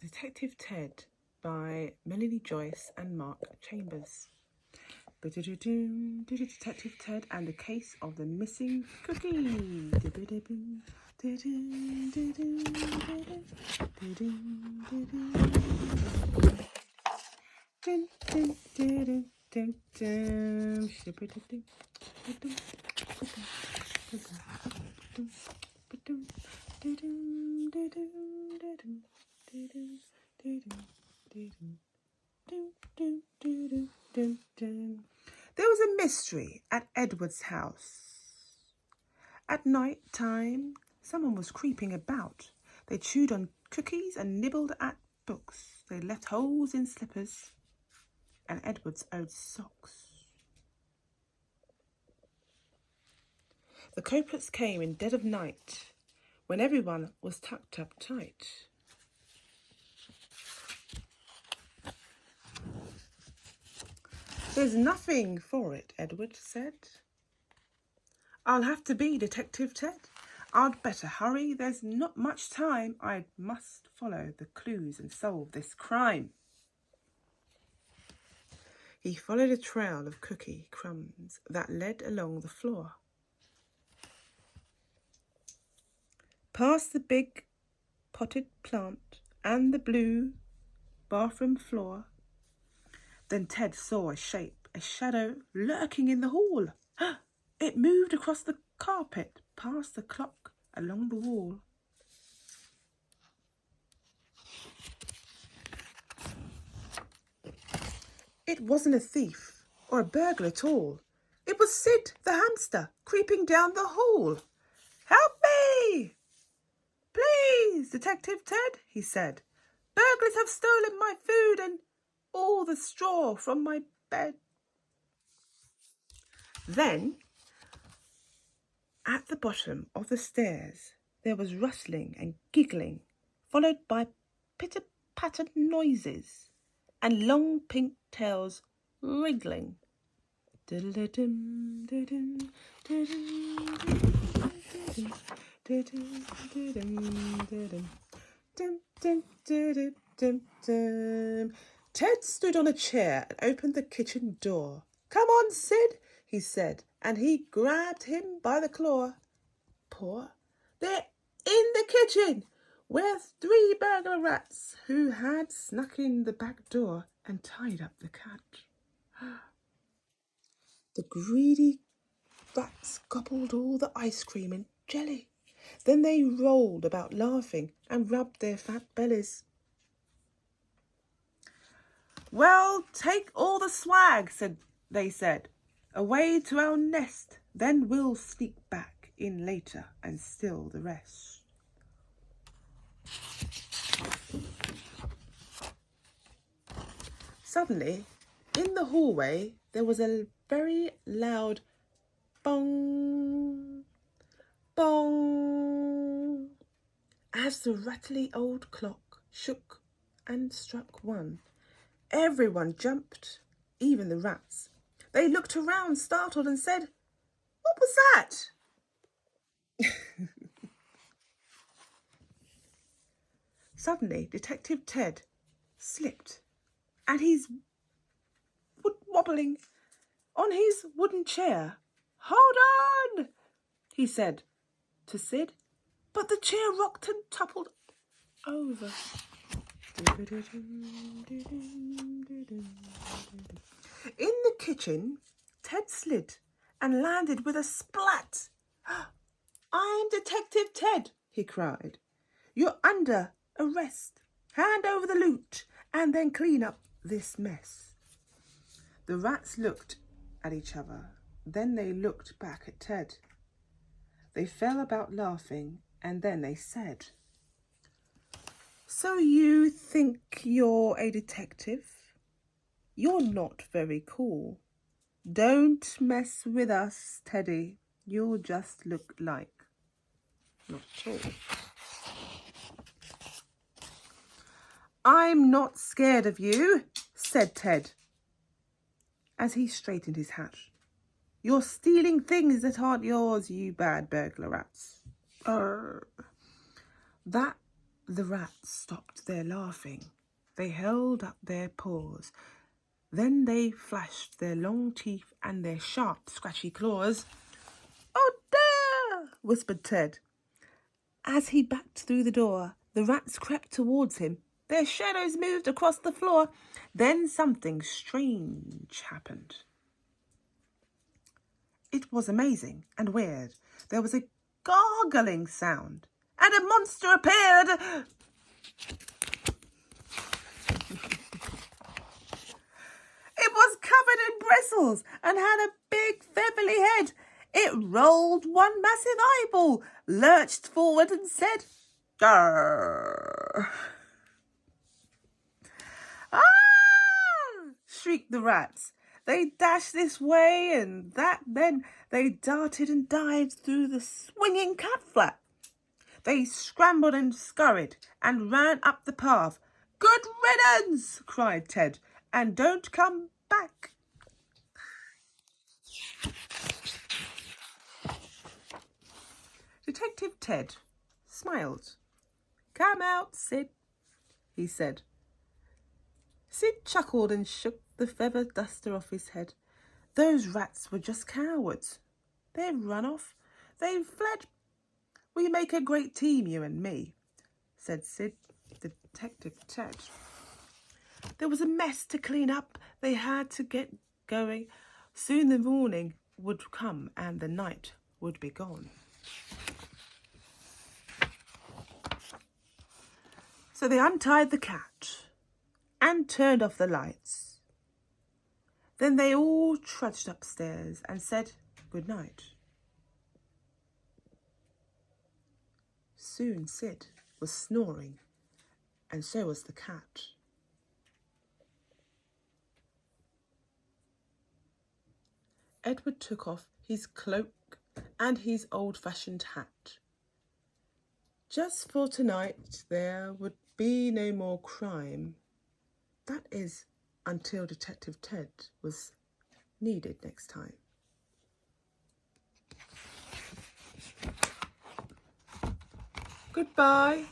Detective Ted by Melanie Joyce and Mark Chambers. Detective Ted and the Case of the Missing Cookie. There was a mystery at Edward's house. At night time, someone was creeping about. They chewed on cookies and nibbled at books. They left holes in slippers and Edward's old socks. The culprits came in dead of night, when everyone was tucked up tight. There's nothing for it, Edward said. I'll have to be Detective Ted. I'd better hurry, there's not much time. I must follow the clues and solve this crime. He followed a trail of cookie crumbs that led along the floor. Past the big potted plant and the blue bathroom floor. Then Ted saw a shape, a shadow lurking in the hall. It moved across the carpet, past the clock, along the wall. It wasn't a thief or a burglar at all. It was Sid the hamster creeping down the hall. Help me! Please, Detective Ted, he said. Burglars have stolen my food and all the straw from my bed. Then, at the bottom of the stairs, there was rustling and giggling, followed by pitter-patter noises and long pink tails wriggling. Ted stood on a chair and opened the kitchen door. Come on, Sid, he said, and he grabbed him by the claw. Poor, they're in the kitchen with 3 burglar rats who had snuck in the back door and tied up the cat. The greedy rats gobbled all the ice cream and jelly. Then they rolled about laughing and rubbed their fat bellies. Well, take all the swag, they said. Away to our nest, then we'll sneak back in later and steal the rest. Suddenly, in the hallway, there was a very loud bong, bong, as the rattly old clock shook and struck 1. Everyone jumped, even the rats. They looked around, startled, and said, "What was that?" Suddenly, Detective Ted slipped, and he's wobbling on his wooden chair. "Hold on," he said to Sid, but the chair rocked and toppled over. In the kitchen, Ted slid and landed with a splat. "I'm Detective Ted," he cried. "You're under arrest. Hand over the loot and then clean up this mess." The rats looked at each other. Then they looked back at Ted. They fell about laughing and then they said, "So you think you're a detective? You're not very cool. Don't mess with us, Teddy. You'll just look like not at all." "I'm not scared of you," said Ted, as he straightened his hat. "You're stealing things that aren't yours, you bad burglar rats." That The rats stopped their laughing. They held up their paws. Then they flashed their long teeth and their sharp, scratchy claws. "Oh dear!" whispered Ted. As he backed through the door, the rats crept towards him. Their shadows moved across the floor. Then something strange happened. It was amazing and weird. There was a gargling sound, and a monster appeared. It was covered in bristles and had a big feathery head. It rolled one massive eyeball, lurched forward and said, "Grrr." "Ah!" shrieked the rats. They dashed this way and that, then they darted and dived through the swinging cat flap. They scrambled and scurried and ran up the path. "Good riddance!" cried Ted, "and don't come back." Detective Ted smiled. "Come out, Sid," he said. Sid chuckled and shook the feather duster off his head. Those rats were just cowards. They've run off. They've fled. "We make a great team, you and me," said Sid. Detective Ted. There was a mess to clean up. They had to get going. Soon the morning would come and the night would be gone. So they untied the cat and turned off the lights. Then they all trudged upstairs and said good night. Soon Sid was snoring, and so was the cat. Edward took off his cloak and his old-fashioned hat. Just for tonight there would be no more crime. That is, until Detective Ted was needed next time. Goodbye.